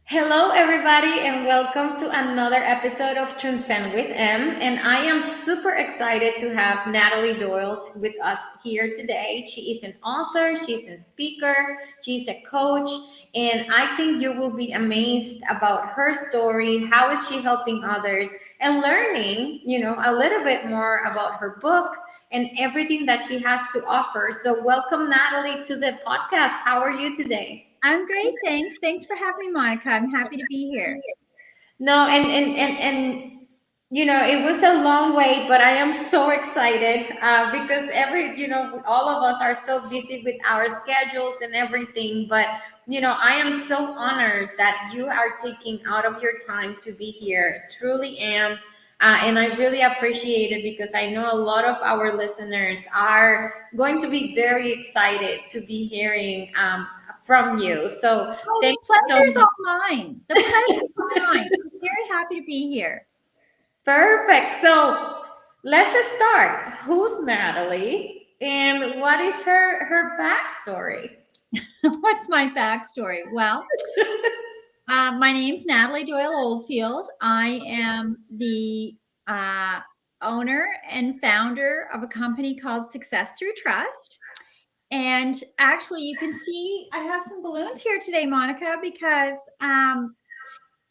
Hello, everybody, and welcome to another episode of Transcend with M. And I am super excited to have Natalie Doyle with us here today. She is an author, she's a speaker, she's a coach, and I think you will be amazed about her story. How is she helping others and learning, a little bit more about her book and everything that she has to offer. So, welcome, Natalie, to the podcast. How are you today? I'm great, thanks. Thanks for having me, Monica. I'm happy to be here. No, and it was a long wait, but I am so excited because all of us are so busy with our schedules and everything. But I am so honored that you are taking out of your time to be here. Truly am. And I really appreciate it because I know a lot of our listeners are going to be very excited to be hearing from you. So Oh, thank the you so pleasure's much. all mine. The pleasure's all mine. I'm very happy to be here. Perfect. So let's start. Who's Natalie, and what is her backstory? What's my backstory? Well, my name's Natalie Doyle Oldfield. I am the uh, owner and founder of a company called Success Through Trust. And actually, you can see I have some balloons here today, Monica, because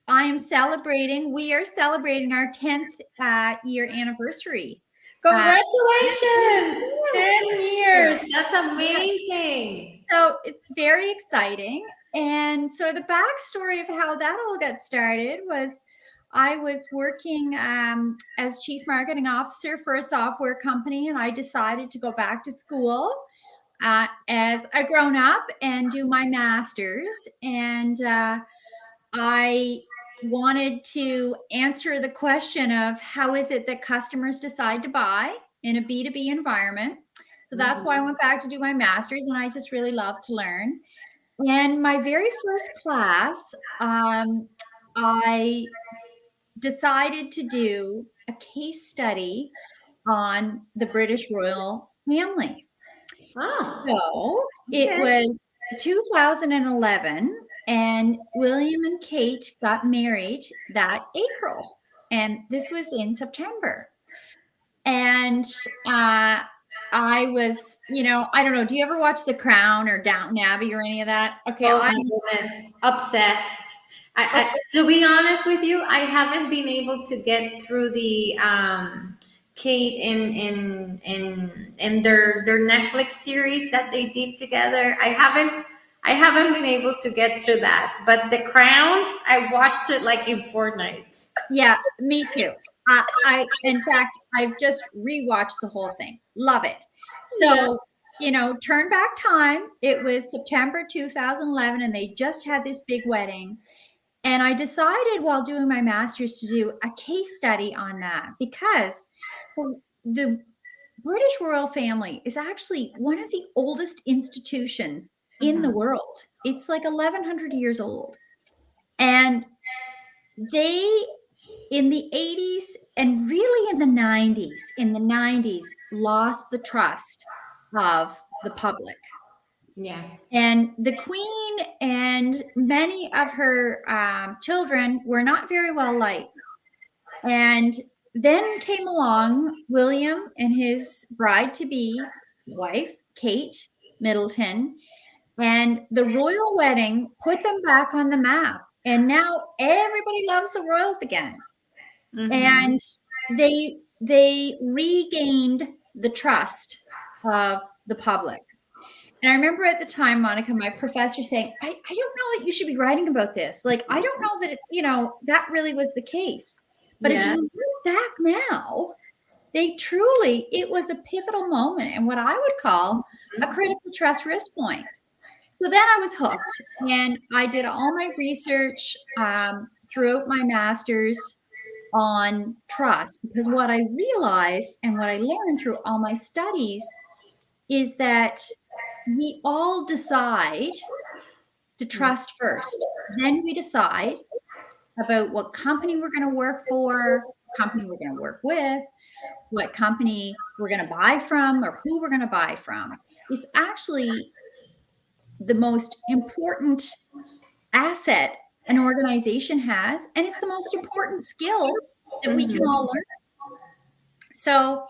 we are celebrating our 10th year anniversary. Uh, Congratulations! 10 years. yeah, That's amazing. so it's very exciting. And so the backstory of how that all got started was I was working as chief marketing officer for a software company, and I decided to go back to school as a grown up and do my master's. And I wanted to answer the question of how is it that customers decide to buy in a B2B environment. So that's why I went back to do my master's, and I just really love to learn. And my very first class, I decided to do a case study on the British royal family. Oh, So it okay. was 2011, and William and Kate got married that April. And this was in September. And I was, I don't know. Do you ever watch The Crown or Downton Abbey or any of that? Okay. Oh my goodness, obsessed. To be honest with you, I haven't been able to get through the Kate and their Netflix series that they did together. I haven't been able to get through that. But The Crown, I watched it like in 4 nights. Yeah, me too. In fact, I've just rewatched the whole thing. Love it. Yeah. So, turn back time. It was September 2011, and they just had this big wedding. And I decided while doing my master's to do a case study on that because the British royal family is actually one of the oldest institutions in the Mhm. world. It's like 1100 years old. And they in the 80s and really in the 90s lost the trust of the public. Yeah. And the queen and many of her children were not very well liked. And then came along William and his bride to be wife, Kate Middleton, and the royal wedding put them back on the map. And now everybody loves the royals again. Hmm. And they regained the trust of the public. And I remember at the time, Monica, my professor saying, I don't know that you should be writing about this. Like, I don't know that, that really was the case. But if Yeah. you look back now, it was a pivotal moment and what I would call a critical trust risk point. So then I was hooked and I did all my research throughout my master's on trust because what I realized and what I learned through all my studies is that we all decide to trust first. Then we decide about what company we're going to work for, company we're going to work with, what company we're going to buy from, or who we're going to buy from. It's actually the most important asset an organization has, and it's the most important skill that we can all learn. So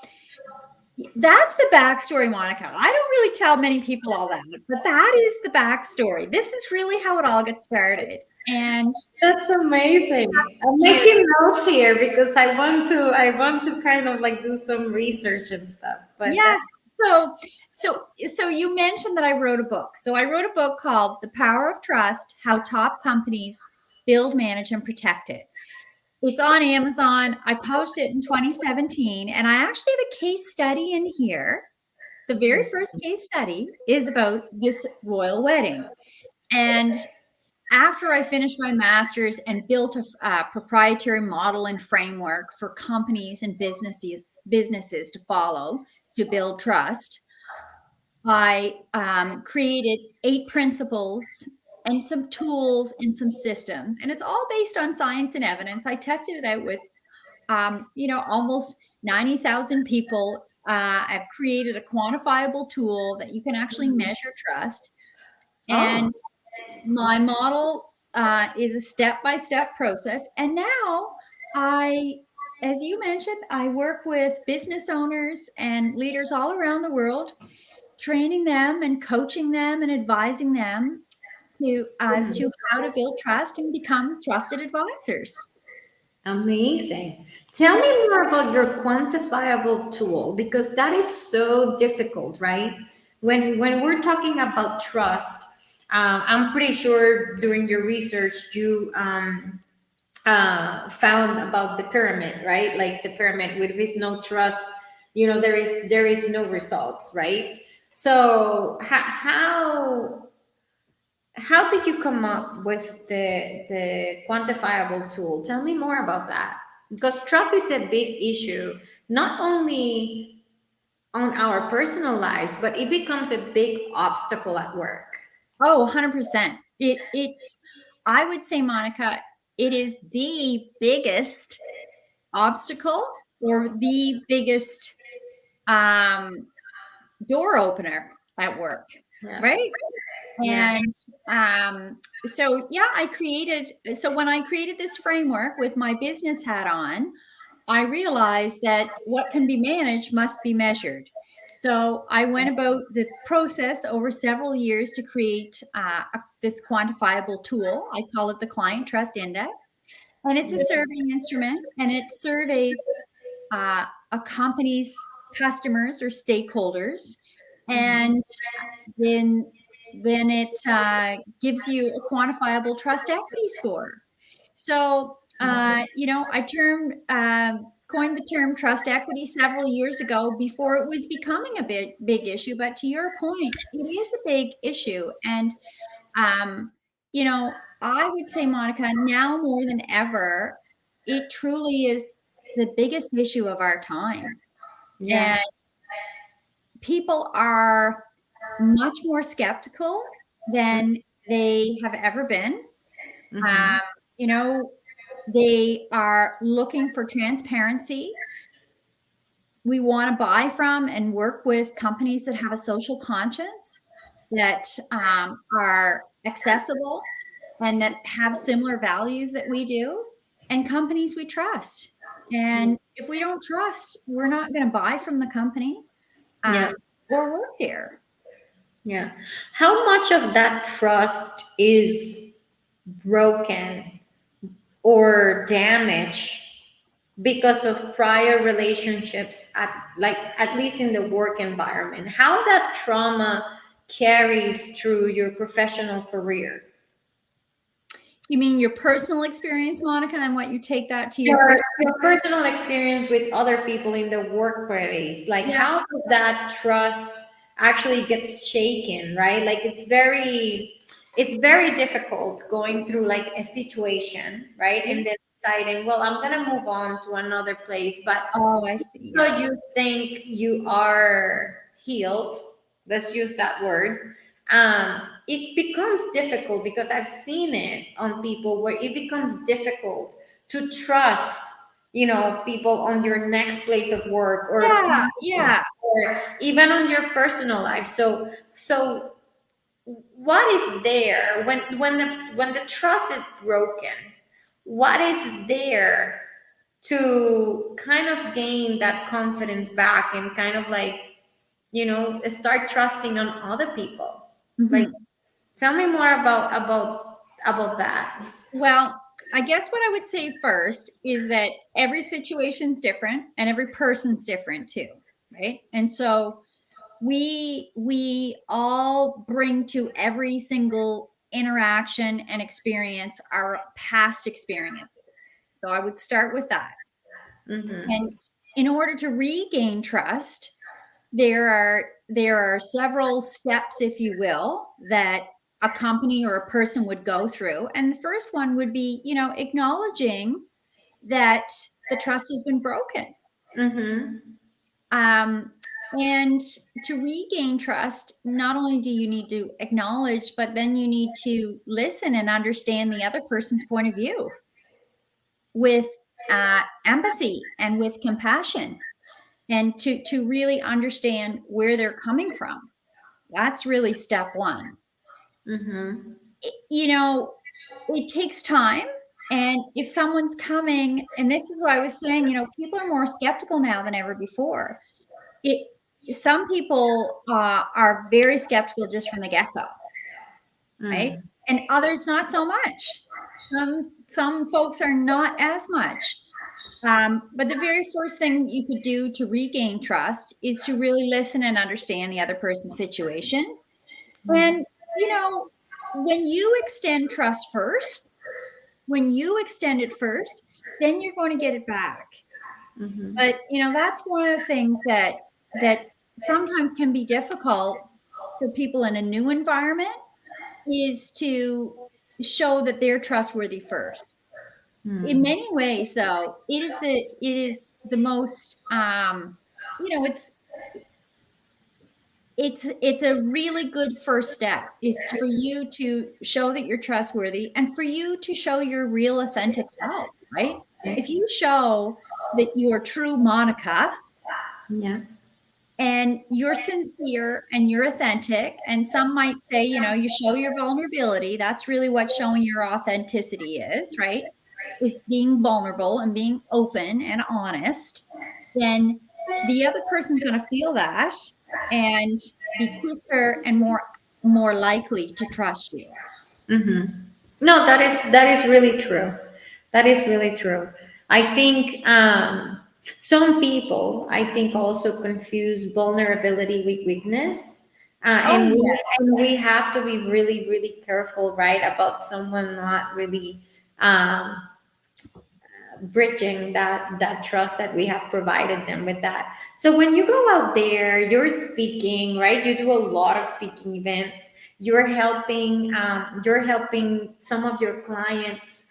that's the backstory, Monica. I don't really tell many people all that, but that is the backstory. This is really how it all got started. And That's amazing. I'm making notes here because I want to kind of like do some research and stuff. But yeah, so you mentioned that I wrote a book. So I wrote a book called The Power of Trust: How Top Companies Build, Manage, and Protect It. It's on Amazon. I published it in 2017, and I actually have a case study in here. The very first case study is about this royal wedding. And after I finished my master's and built a proprietary model and framework for companies and businesses to follow to build trust, I created 8 principles and some tools and some systems, and it's all based on science and evidence. I tested it out with, almost 90,000 people. I've created a quantifiable tool that you can actually measure trust, and my model is a step-by-step process. And now as you mentioned, I work with business owners and leaders all around the world, training them and coaching them and advising them as to how to build trust and become trusted advisors. amazing. Tell me more about your quantifiable tool because that is so difficult, right? When we're talking about trust, I'm pretty sure during your research you found about the pyramid, right? Like the pyramid, with is no trust, there is no results, right? So how did you come up with the quantifiable tool? Tell me more about that. Because trust is a big issue, not only on our personal lives, but it becomes a big obstacle at work. Oh, 100%. It's, I would say, Monica, it is the biggest obstacle or the biggest door opener at work, Yeah. right? Yeah. And so when I created this framework with my business hat on, I realized that what can be managed must be measured. So I went about the process over several years to create this quantifiable tool. I call it the Client Trust Index. And it's a surveying instrument, and it surveys a company's customers or stakeholders. And then it gives you a quantifiable trust equity score. So, I coined the term trust equity several years ago before it was becoming a big issue. But to your point, it is a big issue. And, I would say, Monica, now more than ever, it truly is the biggest issue of our time. Yeah. And people are much more skeptical than they have ever been. Mhm. You know, they are looking for transparency. We want to buy from and work with companies that have a social conscience, that are accessible, and that have similar values that we do, and companies we trust. And if we don't trust, we're not going to buy from the company Yeah. or work there. Yeah. How much of that trust is broken or damaged because of prior relationships at least in the work environment? How that trauma carries through your professional career? You mean your personal experience, Monica, and what you take that to your Your personal experience with other people in the workplace, like Yeah. how that trust actually gets shaken, right? Like it's very difficult going through like a situation, right? And then deciding, well, I'm gonna move on to another place, but Oh, I see. so Yeah. you think you are healed, let's use that word. It becomes difficult because I've seen it on people where it becomes difficult to trust, people on your next place of work or Yeah. Yeah. or even on your personal life. So what is there when the trust is broken? What is there to kind of gain that confidence back and kind of like, start trusting on other people? Like, Mhm. tell me more about that. Well, I guess what I would say first is that every situation's different and every person's different too, right? And so we all bring to every single interaction and experience our past experiences. So I would start with that. Mm-hmm. And in order to regain trust, there are several steps, if you will, that a company or a person would go through. And the first one would be, acknowledging that the trust has been broken. Mm-hmm. Um, and to regain trust, not only do you need to acknowledge, but then you need to listen and understand the other person's point of view with empathy and with compassion, and to really understand where they're coming from. That's really step one. Mm-hmm. You know, it takes time. And if someone's coming, and this is why I was saying, people are more skeptical now than ever before. It Some people are very skeptical just from the get-go, right? Mm. And others not so much. Some folks are not as much. But the very first thing you could do to regain trust is to really listen and understand the other person's situation. And, you know, when you extend trust first, when you extend it first, then you're going to get it back. Mm-hmm. But, that's one of the things that sometimes can be difficult for people in a new environment, is to show that they're trustworthy first. In Mm. many ways, though, it is the most, it's a really good first step, is for you to show that you're trustworthy and for you to show your real authentic self, right? If you show that you're true Monica Yeah. and you're sincere and you're authentic, and some might say, you show your vulnerability, that's really what showing your authenticity is, right? Is being vulnerable and being open and honest. Then the other person's going to feel that and be quicker and more likely to trust you. Mm-hmm. No, that is really true. That is really true. I think some people, I think, also confuse vulnerability with weakness, Oh, yes. and we have to be really, really careful, right, about someone not really um, bridging that trust that we have provided them with that. So when you go out there, you're speaking, right? You do a lot of speaking events. You're helping some of your clients.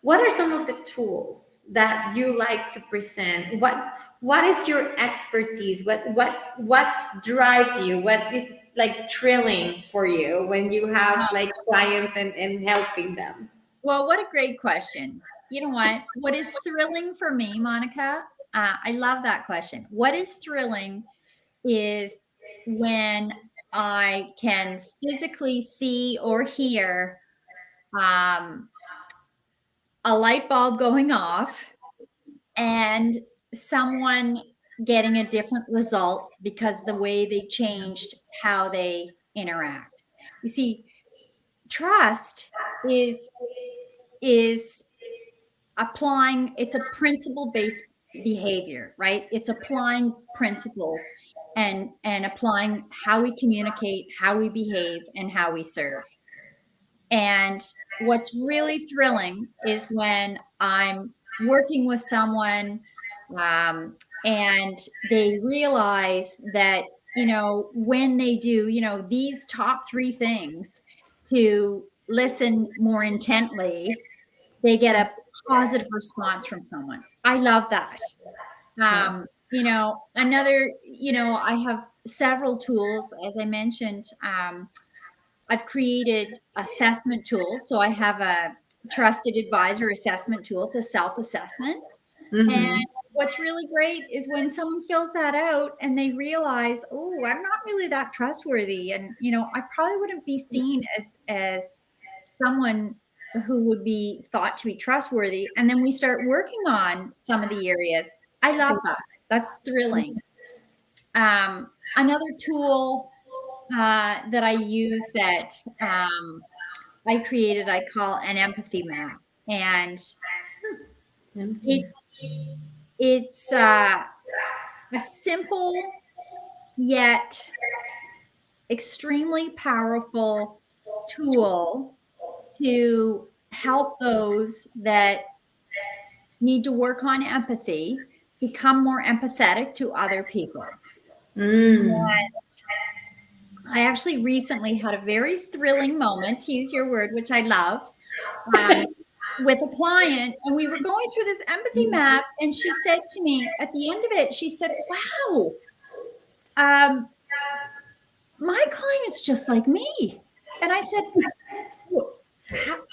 What are some of the tools that you like to present? What is your expertise? What drives you? What is like thrilling for you when you have like clients and helping them? Well, what a great question. You know what? What is thrilling for me, Monica? I love that question. What is thrilling is when I can physically see or hear um, a light bulb going off and someone getting a different result because the way they changed how they interact. You see, trust is is applying, it's a principle based behavior, right? It's applying principles and applying how we communicate, how we behave, and how we serve. And what's really thrilling is when I'm working with someone, and they realize that, when they do, these top three things, to listen more intently, they get a positive response from someone. I love that. Yeah. I have several tools, as I mentioned. I've created assessment tools. So I have a trusted advisor assessment tool. It's a self assessment. And Mm-hmm. what's really great is when someone fills that out and they realize, oh, I'm not really that trustworthy. And, I probably wouldn't be seen as someone who would be thought to be trustworthy. And then we start working on some of the areas. I love that. That's thrilling. Another tool that I use that I created, I call an empathy map. And it's a simple yet extremely powerful tool to help those that need to work on empathy become more empathetic to other people. And I actually recently had a very thrilling moment, to use your word, which I love, with a client, and we were going through this empathy map, and she said to me at the end of it, she said, wow, my client's just like me. And I said,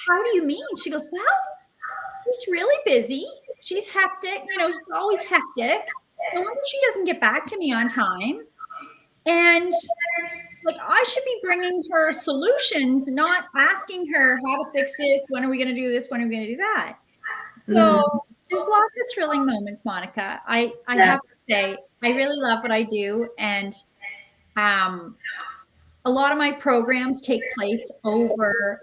how do you mean? She goes, well, she's really busy. She's hectic. She's always hectic. No wonder she doesn't get back to me on time. And I should be bringing her solutions, not asking her how to fix this. When are we going to do this? When are we going to do that? So there's lots of thrilling moments, Monica. I have to say, I really love what I do. And a lot of my programs take place over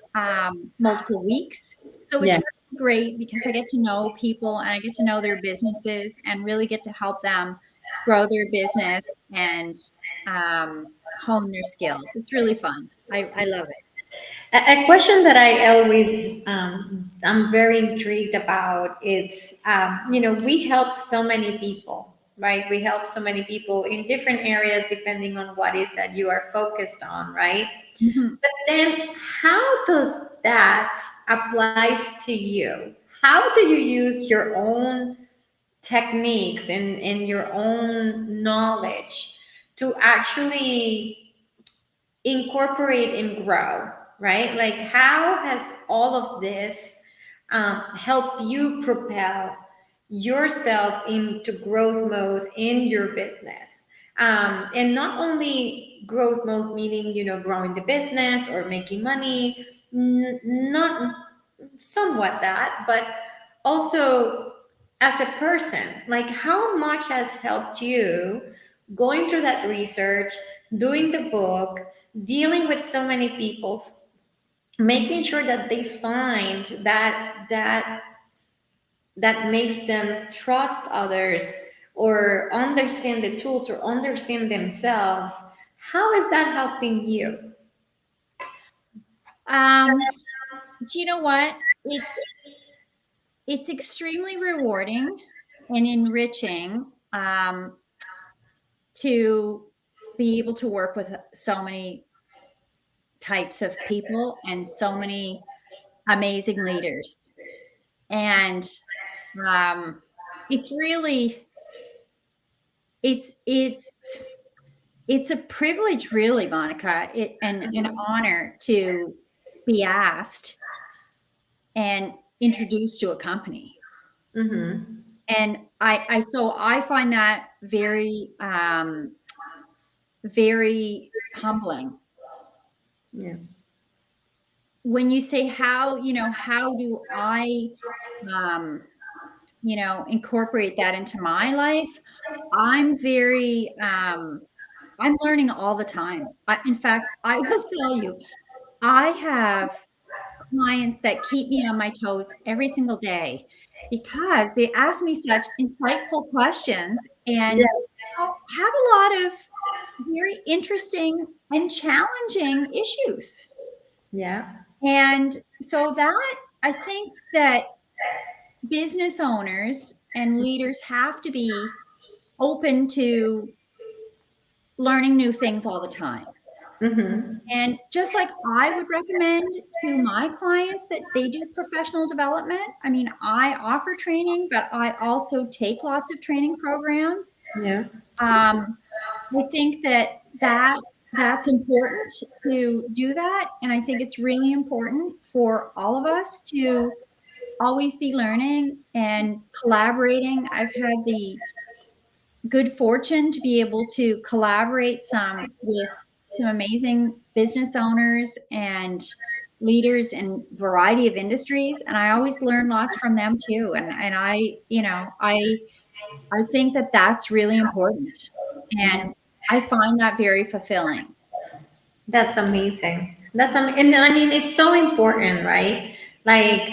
multiple weeks. So it's really great because I get to know people and I get to know their businesses and really get to help them grow their business and hone their skills. It's really fun. I love it. A question that I always, I'm very intrigued about is, we help so many people, right? We help so many people in different areas depending on what is that you are focused on, right? Mm-hmm. But then how does that applies to you? How do you use your own techniques and your own knowledge to actually incorporate and grow, right? Like, how has all of this helped you propel yourself into growth mode in your business? And not only growth mode, meaning, growing the business or making money, not somewhat that, but also as a person, like how much has helped you going through that research, doing the book, dealing with so many people, making sure that they find that makes them trust others or understand the tools or understand themselves. How is that helping you? Do you know what? It's extremely rewarding and enriching to be able to work with so many types of people and so many amazing leaders. And it's really it's a privilege, really, Monica, and an honor to be asked and introduced to a company. Mm-hmm. And I find that very very humbling. Yeah. When you say how do I incorporate that into my life, I'm very I'm learning all the time. In fact, I will tell you, I have clients that keep me on my toes every single day because they ask me such insightful questions and Yeah. have a lot of very interesting and challenging issues. Yeah. And so that I think that business owners and leaders have to be open to learning new things all the time. Mm-hmm. And just like I would recommend to my clients that they do professional development, I mean, I offer training, but I also take lots of training programs. Yeah. I think that's important to do that. And I think it's really important for all of us to always be learning and collaborating. I've had the good fortune to be able to collaborate with some amazing business owners and leaders in a variety of industries, and I always learn lots from them too. And I think that that's really important, Yeah. and I find that very fulfilling. That's amazing. And I mean, it's so important, right? Like,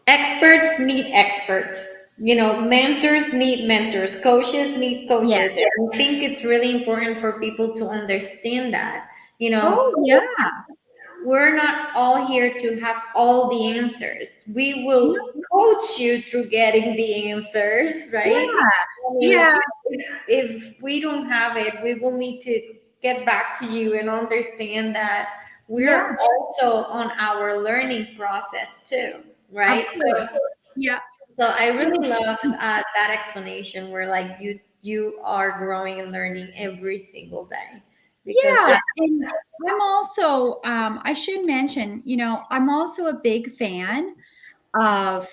experts need experts. Mentors need mentors. Coaches need coaches. Yes. And I think it's really important for people to understand that. You know, Oh, yeah. we're not all here to have all the answers. We No, will coach you through getting the answers, right? yeah. I mean, Yeah. if we don't have it, we will need to get back to you and understand that Yeah. we're also on our learning process too, Of right? So, course. Yeah. so I really love that explanation where like you are growing and learning every single day because Yeah, that and I'm also, I should mention, I'm also a big fan of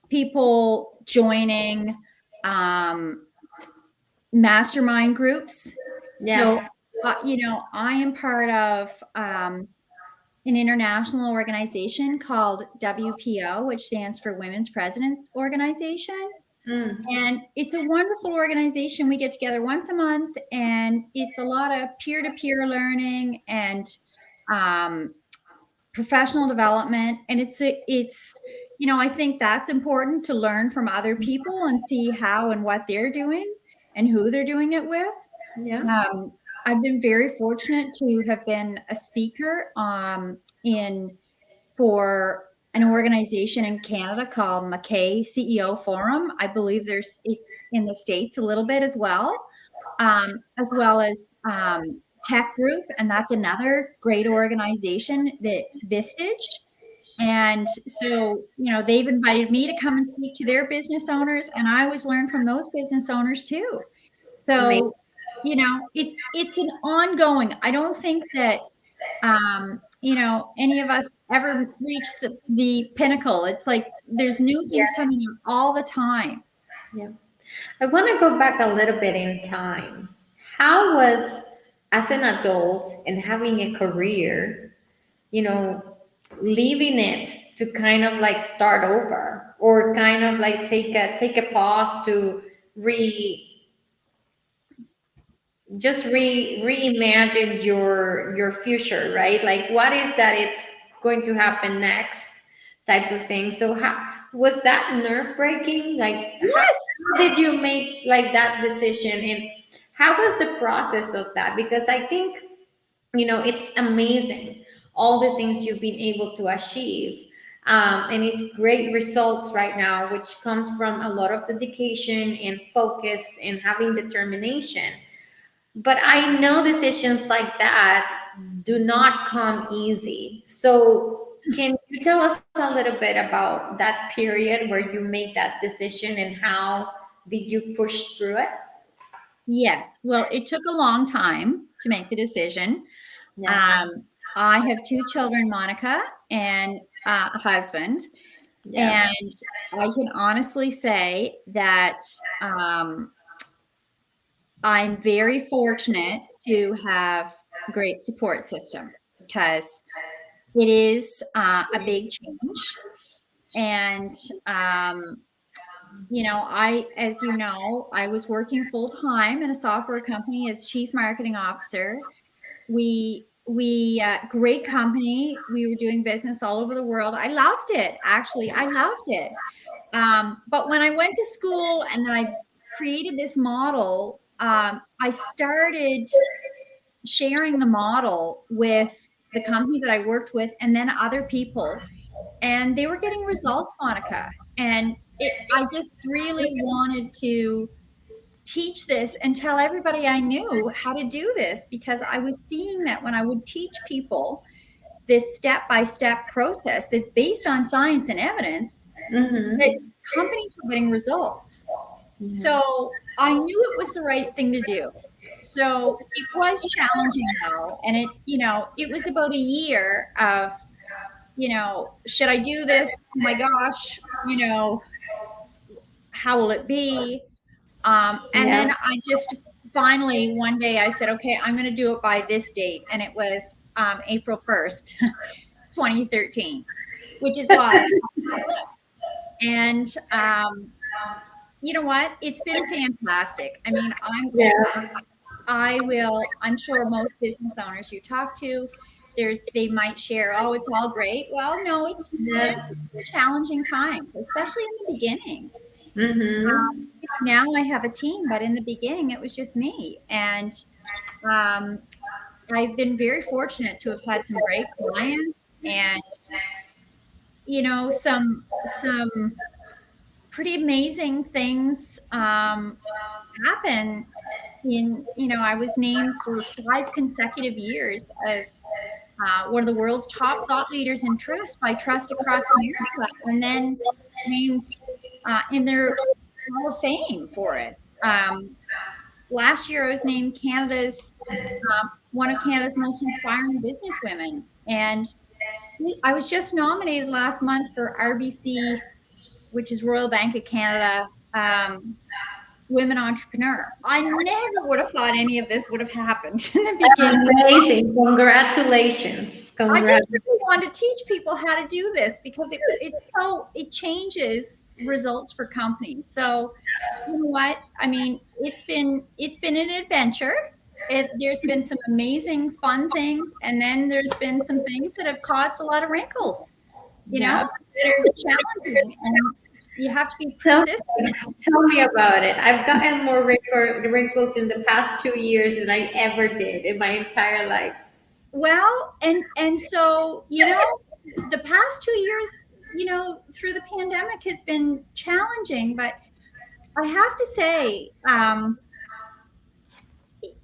people joining um, mastermind groups. yeah. So, I am part of an international organization called WPO, which stands for Women's Presidents Organization. Mm, And it's a wonderful organization. We get together once a month, and it's a lot of peer-to-peer learning and um, professional development. And I think that's important to learn from other people and see how and what they're doing and who they're doing it with. yeah. Um, I've been very fortunate to have been a speaker in for an organization in Canada called McKay CEO Forum. I believe it's in the States a little bit as well as Tech Group, and that's another great organization that's Vistage. And so, they've invited me to come and speak to their business owners, and I always learn from those business owners too. Amazing. So, it's an ongoing. I don't think that any of us ever reach the pinnacle. It's like there's new things coming up all the time. Yeah. I want to go back a little bit in time. How was, as an adult and having a career, you know, leaving it to kind of like start over or kind of like take a pause to re just reimagine your future, right? Like what is that it's going to happen next type of thing. So how was that nerve breaking? Like Yes. how did you make like that decision and how was the process of that? Because I think it's amazing all the things you've been able to achieve, and it's great results right now, which comes from a lot of dedication and focus and having determination. But I know decisions like that do not come easy. So, can you tell us a little bit about that period where you made that decision and how did you push through it? Yes. Well, it took a long time to make the decision. Yeah. Um, I have two children, Monica, and a husband. Yeah. And I can honestly say that I'm very fortunate to have a great support system because it is a big change. And, as I was working full time in a software company as chief marketing officer. We great company. We were doing business all over the world. I loved it. Actually, I loved it. But when I went to school and then I created this model, I started sharing the model with the company that I worked with and then other people. And they were getting results, Monica. And I just really wanted to teach this and tell everybody I knew how to do this because I was seeing that when I would teach people this step-by-step process that's based on science and evidence, that Mm-hmm. companies were getting results. Yeah. So I knew it was the right thing to do. So it was challenging though. And it was about a year of, should I do this? Oh my gosh, how will it be? And Yeah. then I just finally one day I said, okay, I'm going to do it by this date. And it was April 1st, 2013, which is why. And you know what? It's been fantastic. I mean, Yeah. I'm sure most business owners you talk to, they might share, oh, it's all great. Well, no, there's Yeah. challenging times, especially in the beginning. Mm-hmm. Now I have a team, but in the beginning it was just me. And um, I've been very fortunate to have had some great clients and, some pretty amazing things happen I was named for 5 consecutive years as one of the world's top thought leaders in trust by Trust Across America, and then named in their Hall of Fame for it. Last year, I was named one of Canada's most inspiring business women, and I was just nominated last month for RBC, which is Royal Bank of Canada. Women entrepreneur. I never would have thought any of this would have happened in the beginning. Amazing. Congratulations. I Congrats. just really want to teach people how to do this because it changes results for companies. So, you know what? I mean, it's been an adventure. There's been some amazing fun things, and then there's been some things that have caused a lot of wrinkles, Yeah. that are challenging, and you have to be Tell, persistent. tell me about it. I've gotten more wrinkles in the past 2 years than I ever did in my entire life. Well, and so, the past 2 years, through the pandemic has been challenging, but I have to say,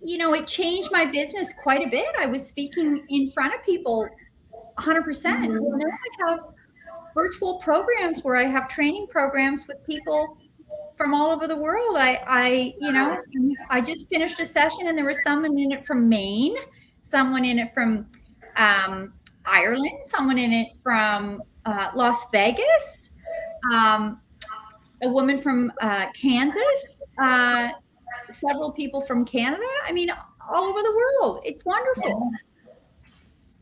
it changed my business quite a bit. I was speaking in front of people 100%. Well, Mhm. now I have virtual programs where I have training programs with people from all over the world. I just finished a session and there was someone in it from Maine, someone in it from um, Ireland, someone in it from Las Vegas, um, a woman from Kansas, several people from Canada. I mean, all over the world. It's wonderful.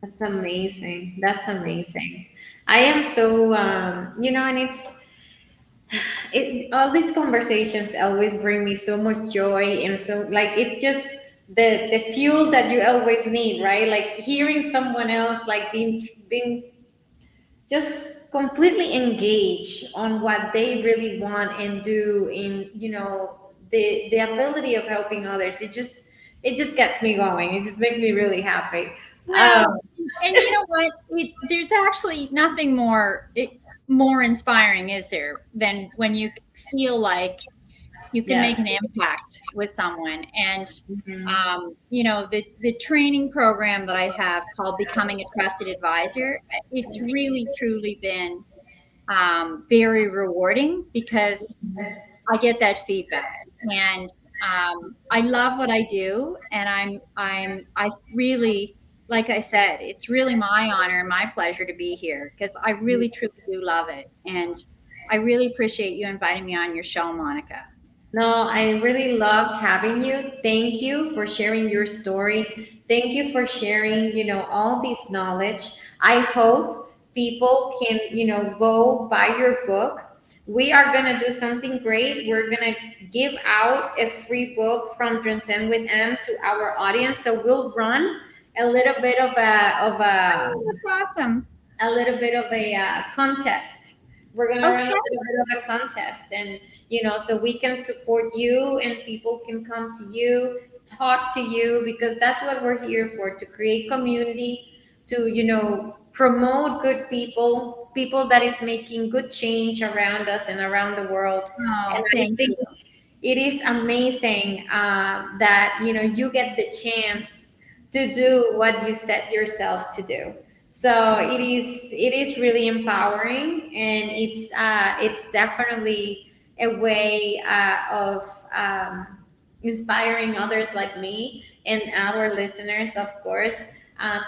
That's amazing. That's amazing. I am so, and all these conversations always bring me so much joy, and so like it just the fuel that you always need, right? Like hearing someone else like being just completely engaged on what they really want and do in the ability of helping others. It just gets me going. It just makes me really happy. um Well, and you know what? There's actually nothing more inspiring, is there, than when you feel like you can yeah. make an impact with someone. And Mhm. the training program that I have called Becoming a Trusted Advisor, it's really truly been very rewarding because I get that feedback, and I love what I do, and I really, like I said, it's really my honor and my pleasure to be here because I really truly do love it, and I really appreciate you inviting me on your show, Monica. No, I really love having you. Thank you for sharing your story. Thank you for sharing, all this knowledge. I hope people can, go buy your book. We are going to do something great. We're going to give out a free book from Transcend with M to our audience. So we'll run a little bit Oh, that's awesome. a little bit of a contest. We're gonna run a Okay. little bit of a contest, and so we can support you, and people can come to you, talk to you, because that's what we're here for—to create community, to promote good people, people that is making good change around us and around the world. And Oh, I thank think you. it is amazing that you get the chance to do what you set yourself to do. So it is really empowering, and it's definitely a way of inspiring others like me and our listeners, of course,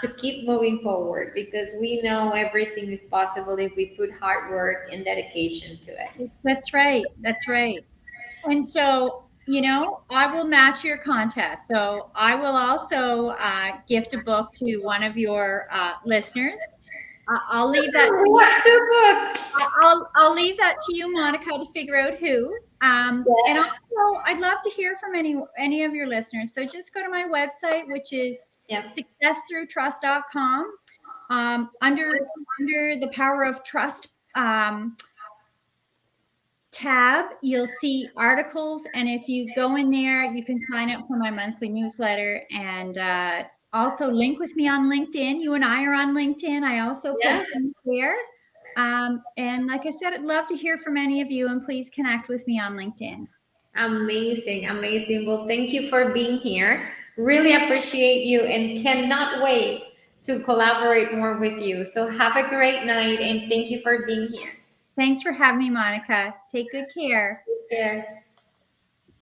to keep moving forward, because we know everything is possible if we put hard work and dedication to it. That's right. That's right. And so, I will match your contest. So I will also gift a book to one of your listeners. I'll leave that to you. What, two books? I'll leave that to you, Monica, to figure out who. And Yeah. also, I'd love to hear from any of your listeners. So just go to my website, which is Yep. successthroughtrust.com. Under the Power of Trust tab, you'll see articles, and if you go in there, you can sign up for my monthly newsletter, and also link with me on LinkedIn. You and I are on LinkedIn. I also Yeah. post things there. And like I said, I'd love to hear from any of you, and please connect with me on LinkedIn. Amazing, amazing. Well, thank you for being here. Really appreciate you and cannot wait to collaborate more with you. So have a great night and thank you for being here. Thanks for having me, Monica. Take good care. Take care.